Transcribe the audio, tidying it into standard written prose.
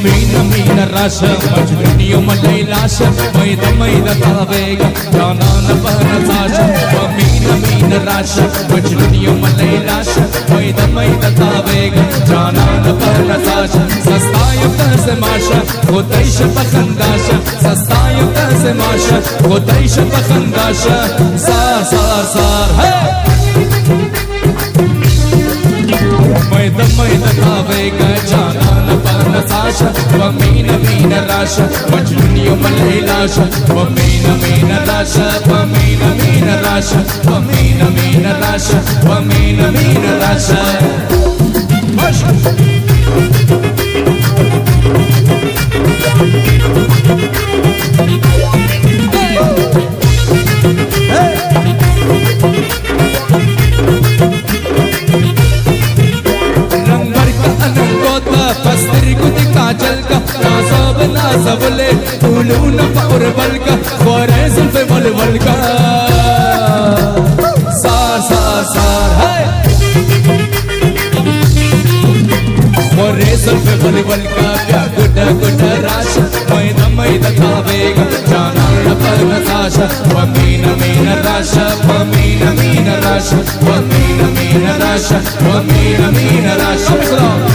Mina mina rasha majnuniyo malaylasha maida maida tavega janana panasasha mina rasha majnuniyo malaylasha maida maida tavega janana panasasha sastayo tasemasha khotaisha pakhandasha sastayo tasemasha khotaisha pakhandasha sar hey maida maida tavega janana panasasha mina mina rasha majnuniyo malaylasha mina rasha mina rasha mina rasha mina rasha काजल का नासाब नासबले फूलू न और बल का गोरे जुल्फे बलबल का सार सार सार है गोरे जुल्फे बलबल का क्या गुड्डा गुड्डा राशा मैदा मैदा खावेगा जाना न पर नताशा मीना मीना राशा मीना मीना राशा मीना मीना राशा मीना मीना राशा